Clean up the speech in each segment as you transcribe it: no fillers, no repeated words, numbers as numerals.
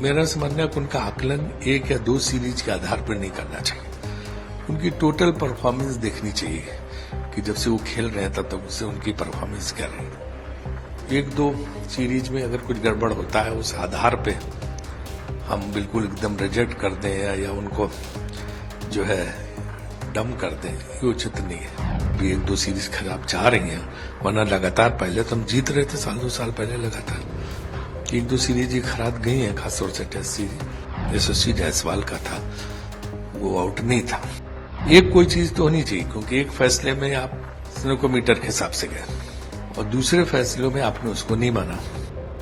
मेरा समझना है कि उनका आकलन एक या दो सीरीज के आधार पर नहीं करना चाहिए। उनकी टोटल परफॉर्मेंस देखनी चाहिए कि जब से वो खेल रहे हैं तब तक उससे उनकी परफॉर्मेंस क्या रही। एक दो सीरीज में अगर कुछ गड़बड़ होता है उस आधार पे हम बिल्कुल एकदम रिजेक्ट कर दें या उनको जो है डम कर दें, ये उचित नहीं है। अभी एक दो सीरीज खराब जा रही हैं, वरना लगातार पहले तो हम जीत रहे थे साल दो साल पहले लगातार। एक दो सीरीज ही खराब गई हैं, खासतौर से टेस्ट सीरीज यशस्वी जायसवाल का था, वो आउट नहीं था। एक कोई चीज तो होनी चाहिए, क्योंकि एक फैसले में आप स्नोकोमीटर के हिसाब से गए और दूसरे फैसलों में आपने उसको नहीं माना।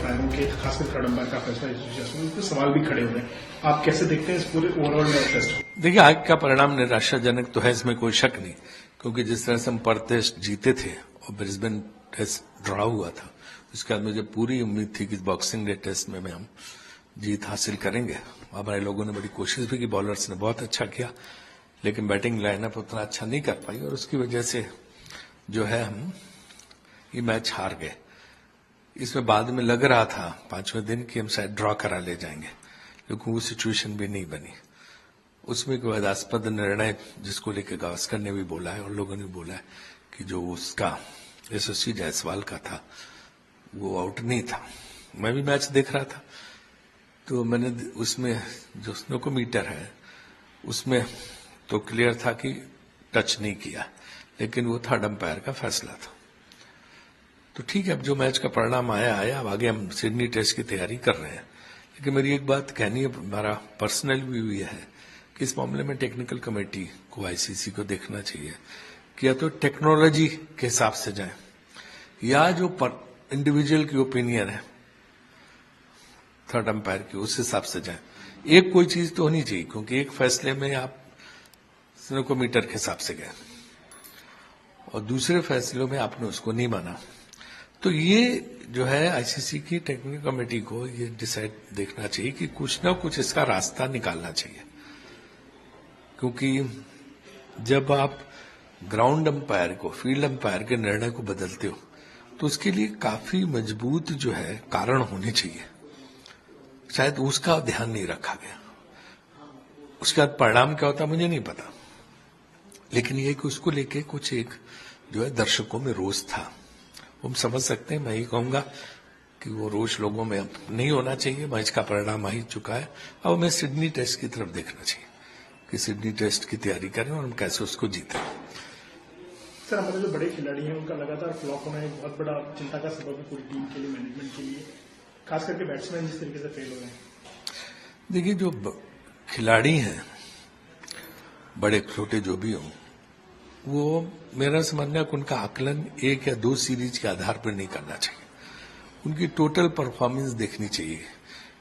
के खासकर थर्ड अंपायर का फैसला, इस पर सवाल भी खड़े हुए हैं। आप कैसे देखते हैं इस पूरे ओवरऑल टेस्ट को? देखिए, आज का परिणाम निराशाजनक तो है, इसमें कोई शक नहीं, क्योंकि जिस तरह से हम पर्थ टेस्ट जीते थे और ब्रिस्बेन टेस्ट ड्रॉ हुआ था, उसके बाद मुझे पूरी उम्मीद थी कि बॉक्सिंग डे टेस्ट में हम जीत हासिल करेंगे। हमारे लोगों ने बड़ी कोशिश भी की, बॉलर्स ने बहुत अच्छा किया, लेकिन बैटिंग लाइनअप उतना अच्छा नहीं कर पाई और उसकी वजह से जो है हम ये मैच हार गए। इसमें बाद में लग रहा था पांचवें दिन कि हम शायद ड्रॉ करा ले जाएंगे, लेकिन वो सिचुएशन भी नहीं बनी। उसमें कोई विवादास्पद निर्णय जिसको लेकर गावस्कर ने भी बोला है और लोगों ने बोला है कि जो उसका यशस्वी जायसवाल का था वो आउट नहीं था। मैं भी मैच देख रहा था, तो मैंने उसमें जो स्नोकोमीटर है उसमें तो क्लियर था कि टच नहीं किया, लेकिन वो थर्ड अंपायर का फैसला था। तो ठीक है, अब जो मैच का परिणाम आया, अब आगे हम सिडनी टेस्ट की तैयारी कर रहे हैं। लेकिन मेरी एक बात कहनी है, हमारा पर्सनल व्यू ये है कि इस मामले में टेक्निकल कमेटी को, आईसीसी को देखना चाहिए कि या तो टेक्नोलॉजी के हिसाब से जाए या जो इंडिविजुअल की ओपिनियन है थर्ड अंपायर की, उस हिसाब से जाए। एक कोई चीज तो होनी चाहिए, क्योंकि एक फैसले में आप स्नोकोमीटर के हिसाब से गए और दूसरे फैसलों में आपने उसको नहीं माना। तो ये जो है आईसीसी की टेक्निकल कमेटी को ये डिसाइड देखना चाहिए कि कुछ ना कुछ इसका रास्ता निकालना चाहिए, क्योंकि जब आप ग्राउंड अंपायर को, फील्ड अंपायर के निर्णय को बदलते हो तो उसके लिए काफी मजबूत जो है कारण होने चाहिए। शायद उसका ध्यान नहीं रखा गया। उसके बाद परिणाम क्या होता मुझे नहीं पता, लेकिन ये कि उसको लेके कुछ एक जो है दर्शकों में रोष था। हम समझ सकते हैं, मैं ही कहूंगा कि वो रोष लोगों में नहीं होना चाहिए। मैच का परिणाम आ ही चुका है, अब हमें सिडनी टेस्ट की तरफ देखना चाहिए कि सिडनी टेस्ट की तैयारी करें और हम कैसे उसको जीतें। सर, हमारे जो बड़े खिलाड़ी हैं उनका लगातार फ्लॉप होना एक बहुत बड़ा चिंता का सबब है पूरी टीम के लिए, मैनेजमेंट के लिए, खास करके बैट्समैन जिस तरीके से फेल हो रहे हैं। देखिए, जो खिलाड़ी हैं, बड़े छोटे जो भी हों, वो मेरा समझना है कि उनका आकलन एक या दो सीरीज के आधार पर नहीं करना चाहिए। उनकी टोटल परफॉर्मेंस देखनी चाहिए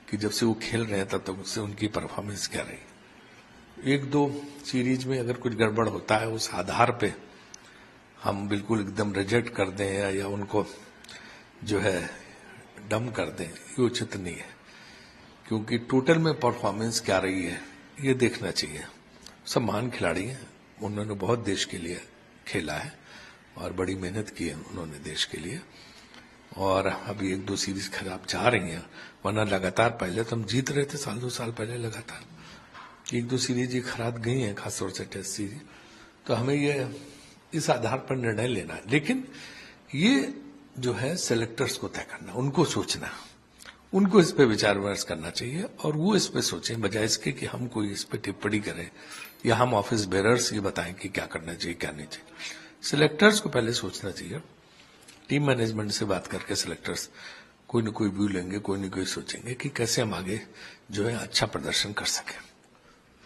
कि जब से वो खेल रहे हैं तब तक उससे उनकी परफॉर्मेंस क्या रही। एक दो सीरीज में अगर कुछ गड़बड़ होता है उस आधार पे हम बिल्कुल एकदम रिजेक्ट कर दें या उनको जो है डम कर दें, ये उचित नहीं है, क्योंकि टोटल में परफॉर्मेंस क्या रही है ये देखना चाहिए। सब महान खिलाड़ी हैं, उन्होंने बहुत देश के लिए खेला है और बड़ी मेहनत की है उन्होंने देश के लिए। और अभी एक दो सीरीज खराब जा रही हैं, वरना लगातार पहले तो हम जीत रहे थे साल दो साल पहले लगातार। एक दो सीरीज ही खराब गई हैं, खासतौर से टेस्ट सीरीज। तो हमें ये इस आधार पर निर्णय लेना है, लेकिन ये जो है सेलेक्टर्स को तय करना, उनको सोचना, उनको इस पे विचार विमर्श करना चाहिए और वो इस पे सोचें, बजाय इसके कि हम कोई इस पे टिप्पणी करें या हम ऑफिस बेरर्स ये बताएं कि क्या करना चाहिए क्या नहीं चाहिए। सिलेक्टर्स को पहले सोचना चाहिए। टीम मैनेजमेंट से बात करके सिलेक्टर्स कोई न कोई व्यू लेंगे, कोई न कोई सोचेंगे कि कैसे हम आगे जो है अच्छा प्रदर्शन कर सकें।